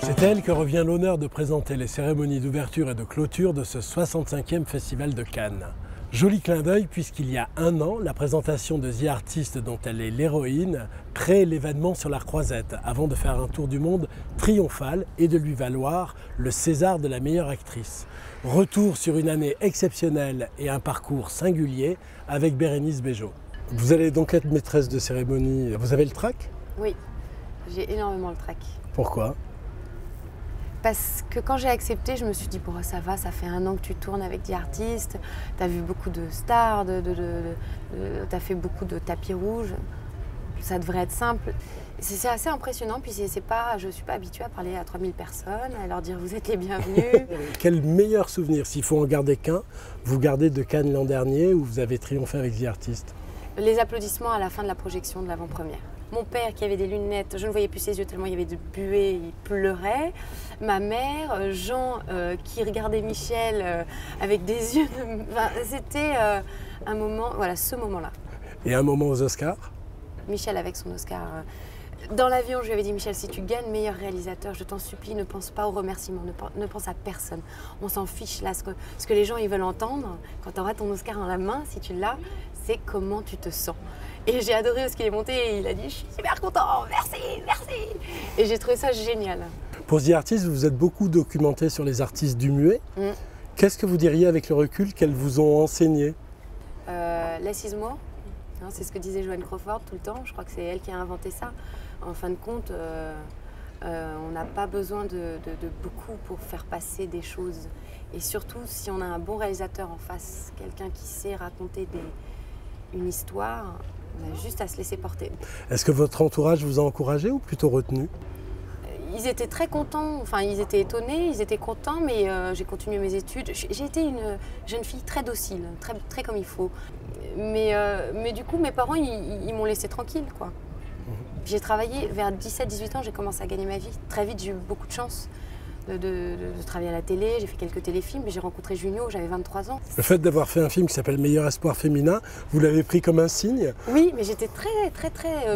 C'est à elle que revient l'honneur de présenter les cérémonies d'ouverture et de clôture de ce 65e Festival de Cannes. Joli clin d'œil puisqu'il y a un an, la présentation de The Artist dont elle est l'héroïne crée l'événement sur la Croisette avant de faire un tour du monde triomphal et de lui valoir le César de la meilleure actrice. Retour sur une année exceptionnelle et un parcours singulier avec Bérénice Bejo. Vous allez donc être maîtresse de cérémonie. Vous avez le trac? Oui, j'ai énormément le trac. Pourquoi? Parce que quand j'ai accepté, je me suis dit, bon, ça va, ça fait un an que tu tournes avec The Artist, tu as vu beaucoup de stars, tu as fait beaucoup de tapis rouges, ça devrait être simple. C'est assez impressionnant, puis je ne suis pas habituée à parler à 3000 personnes, à leur dire vous êtes les bienvenus. Quel meilleur souvenir, s'il faut en garder qu'un, vous gardez de Cannes l'an dernier où vous avez triomphé avec The Artist? Les applaudissements à la fin de la projection de l'avant-première. Mon père qui avait des lunettes, je ne voyais plus ses yeux tellement il y avait de buée, il pleurait. Ma mère, Jean qui regardait Michel avec des yeux... Enfin, c'était un moment, voilà, ce moment-là. Et un moment aux Oscars? Michel avec son Oscar. Dans l'avion, je lui avais dit, Michel, si tu gagnes meilleur réalisateur, je t'en supplie, ne pense pas aux remerciements, ne pense à personne. On s'en fiche là. Ce que les gens ils veulent entendre, quand tu auras ton Oscar dans la main, si tu l'as, c'est comment tu te sens. Et j'ai adoré ce qu'il est monté et il a dit, je suis super content, merci, merci. Et j'ai trouvé ça génial. Pour The Artist, vous vous êtes beaucoup documenté sur les artistes du muet. Qu'est-ce que vous diriez avec le recul qu'elles vous ont enseigné? Less is more. C'est ce que disait Joan Crawford tout le temps. Je crois que c'est elle qui a inventé ça. En fin de compte, on n'a pas besoin de beaucoup pour faire passer des choses. Et surtout, si on a un bon réalisateur en face, quelqu'un qui sait raconter une histoire, on a juste à se laisser porter. Est-ce que votre entourage vous a encouragé ou plutôt retenu? Ils étaient très contents, enfin ils étaient étonnés, ils étaient contents, mais j'ai continué mes études. J'ai été une jeune fille très docile, très comme il faut. Mais du coup, mes parents, ils m'ont laissé tranquille, quoi. J'ai travaillé, vers 17-18 ans, j'ai commencé à gagner ma vie. Très vite, j'ai eu beaucoup de chance de travailler à la télé, j'ai fait quelques téléfilms, j'ai rencontré Junio, j'avais 23 ans. Le fait d'avoir fait un film qui s'appelle Meilleur espoir féminin, vous l'avez pris comme un signe? Oui, mais j'étais très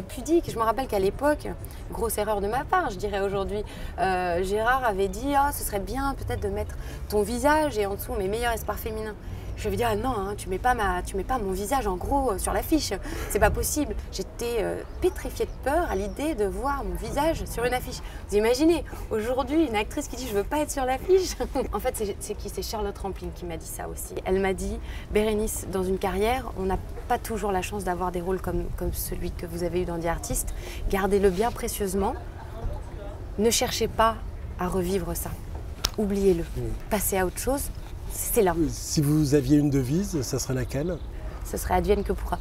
pudique. Je me rappelle qu'à l'époque, grosse erreur de ma part, je dirais aujourd'hui, Gérard avait dit « ce serait bien peut-être de mettre ton visage et en dessous mes meilleurs espoirs féminins ». Je lui ai dit, ah non, hein, tu mets pas mon visage en gros sur l'affiche, c'est pas possible. J'étais pétrifiée de peur à l'idée de voir mon visage sur une affiche. Vous imaginez, aujourd'hui, une actrice qui dit je veux pas être sur l'affiche. En fait, c'est Charlotte Rampling qui m'a dit ça aussi. Elle m'a dit, Bérénice, dans une carrière, on n'a pas toujours la chance d'avoir des rôles comme celui que vous avez eu dans The Artist. Gardez-le bien précieusement. Ne cherchez pas à revivre ça. Oubliez-le. Passez à autre chose. C'est là. Si vous aviez une devise, ça serait laquelle? Ce serait advienne que pourra.